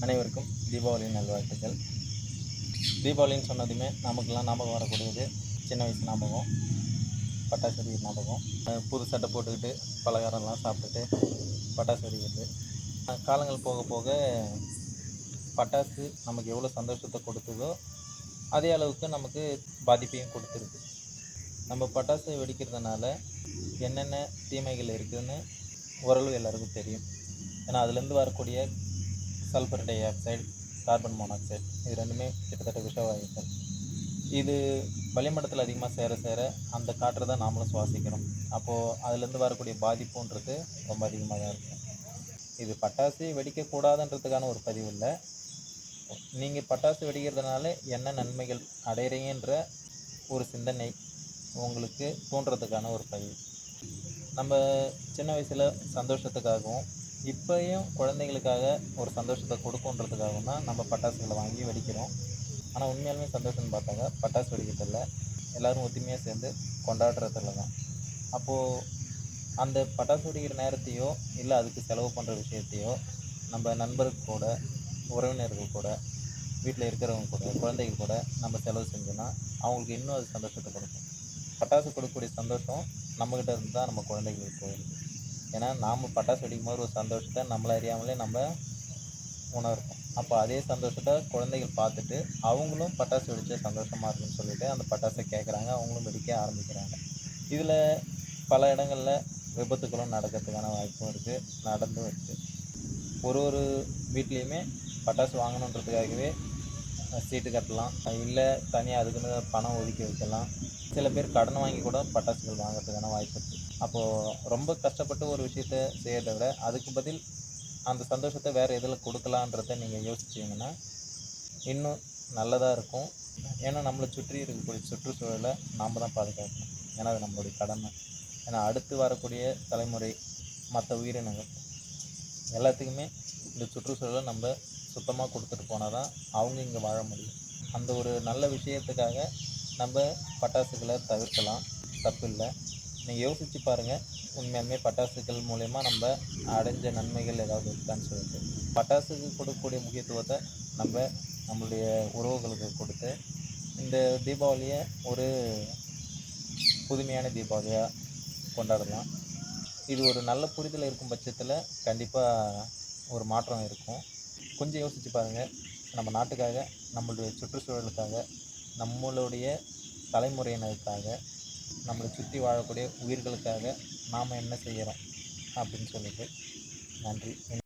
அனைவருக்கும் தீபாவளி நல்வாழ்த்துக்கள். தீபாவளின்னு சொன்னதுமே நமக்கெல்லாம் ஞாபகம் வரக்கூடியது சின்ன வயசு ஞாபகம், பட்டாசு வெடிக்கிற ஞாபகம். புது சட்டை போட்டுக்கிட்டு பலகாரம்லாம் சாப்பிட்டுட்டு பட்டாசு வெடிக்கிறது. காலங்கள் போக போக பட்டாசு நமக்கு எவ்வளோ சந்தோஷத்தை கொடுத்ததோ அதே அளவுக்கு நமக்கு பாதிப்பையும் கொடுத்துருக்கு. நம்ம பட்டாசு வெடிக்கிறதுனால என்னென்ன தீமைகள் இருக்குதுன்னு ஓரளவு எல்லாருக்கும் தெரியும். ஏன்னா அதுலேருந்து வரக்கூடிய sulphur di oxide, carbon monoxide இது ரெண்டுமே கிட்டத்தட்ட விஷவாயுக்கள். இது வளிமண்டலத்தில் அதிகமாக சேர சேர அந்த காற்றை தான் நாமளும் சுவாசிக்கிறோம். அப்போது அதுலேருந்து வரக்கூடிய பாதிப்புன்றது ரொம்ப அதிகமாக தான் இருக்கும். இது பட்டாசு வெடிக்கக்கூடாதுன்றதுக்கான ஒரு பதிவு இல்லை. நீங்கள் பட்டாசு வெடிக்கிறதுனால என்ன நன்மைகள் அடையிறீங்கன்ற ஒரு சிந்தனை உங்களுக்கு தோன்றதுக்கான ஒரு பதிவு. நம்ம சின்ன வயசில் சந்தோஷத்துக்காகவும் இப்போயும் குழந்தைங்களுக்காக ஒரு சந்தோஷத்தை கொடுக்குன்றதுக்காகவும் தான் நம்ம பட்டாசுகளை வாங்கி வெடிக்கிறோம். ஆனால் உண்மையாலுமே சந்தோஷம்னு பார்த்தாங்க பட்டாசு வெடிக்கிறதில்ல, எல்லோரும் ஒற்றுமையாக சேர்ந்து கொண்டாடுறதில்ல தான். அப்போது அந்த பட்டாசு வெடிக்கிற நேரத்தையோ இல்லை அதுக்கு செலவு பண்ணுற விஷயத்தையோ நம்ம நண்பர்கள் கூட, உறவினர்கள் கூட, வீட்டில் இருக்கிறவங்க கூட, குழந்தைகள் கூட நம்ம செலவு செஞ்சோன்னா அவங்களுக்கு இன்னும் அது சந்தோஷத்தை கொடுக்கும். பட்டாசு கொடுக்கக்கூடிய சந்தோஷம் நம்மக்கிட்ட இருந்து தான் நம்ம குழந்தைகளுக்கு போயிடுது. ஏன்னா நாம் பட்டாசு வெடிக்கும் போது ஒரு சந்தோஷத்தை நம்மளை அறியாமலே நம்ம உணர்வோம். அப்போ அதே சந்தோஷத்தை குழந்தைகள் பார்த்துட்டு அவங்களும் பட்டாசு வெடித்த சந்தோஷமாக இருக்குன்னு சொல்லிட்டு அந்த பட்டாசை கேட்குறாங்க, அவங்களும் வெடிக்க ஆரம்பிக்கிறாங்க. இதில் பல இடங்களில் விபத்துக்களும் நடக்கிறதுக்கான வாய்ப்பும் இருக்குது, நடந்தும் இருக்குது. ஒரு வீட்லேயுமே பட்டாசு வாங்கணுன்றதுக்காகவே சீட்டு கட்டலாம், இல்லை தனியாக அதுக்குன்னு பணம் ஒதுக்கி வைக்கலாம். சில பேர் கடன் வாங்கி கூட பட்டாசுகள் வாங்கிறதுக்கான வாய்ப்பு இருக்குது. அப்போது ரொம்ப கஷ்டப்பட்டு ஒரு விஷயத்த செய்கிறத விட அதுக்கு பதில் அந்த சந்தோஷத்தை வேறு எதில் கொடுக்கலான்றதை நீங்கள் யோசிச்சிங்கன்னா இன்னும் நல்லதாக இருக்கும். ஏன்னா நம்மளை சுற்றி இருக்கக்கூடிய சுற்றுச்சூழலை நாம் தான் பாதுகாக்கணும். ஏன்னா அது நம்மளுடைய கடமை. ஏன்னா அடுத்து வரக்கூடிய தலைமுறை, மற்ற உயிரினங்கள் எல்லாத்துக்குமே இந்த சுற்றுச்சூழலை நம்ம சுத்தமாக கொடுத்துட்டு போனால் தான் அவங்க இங்கே வாழ முடியும். அந்த ஒரு நல்ல விஷயத்துக்காக நம்ம பட்டாசுகளை தவிர்க்கலாம், தப்பு இல்லை. நீங்கள் யோசித்து பாருங்கள், உண்மையாலுமே பட்டாசுகள் மூலயமா நம்ம அடைஞ்ச நன்மைகள் ஏதாவது இருக்கான்னு சொல்லிட்டு. பட்டாசுக்கு கொடுக்கக்கூடிய முக்கியத்துவத்தை நம்ம நம்மளுடைய உறவுகளுக்கு கொடுத்து இந்த தீபாவளியை ஒரு புதுமையான தீபாவளியாக கொண்டாடலாம். இது ஒரு நல்ல புரிதல் இருக்கும் பட்சத்தில் கண்டிப்பாக ஒரு மாற்றம் இருக்கும். கொஞ்சம் யோசித்து பாருங்கள், நம்ம நாட்டுக்காக, நம்மளுடைய சுற்றுச்சூழலுக்காக, நம்மளுடைய தலைமுறையினருக்காக, நம்மளை சுற்றி வாழக்கூடிய உயிர்களுக்காக நாம் என்ன செய்கிறோம் அப்படின்னு சொல்லிட்டு. நன்றி.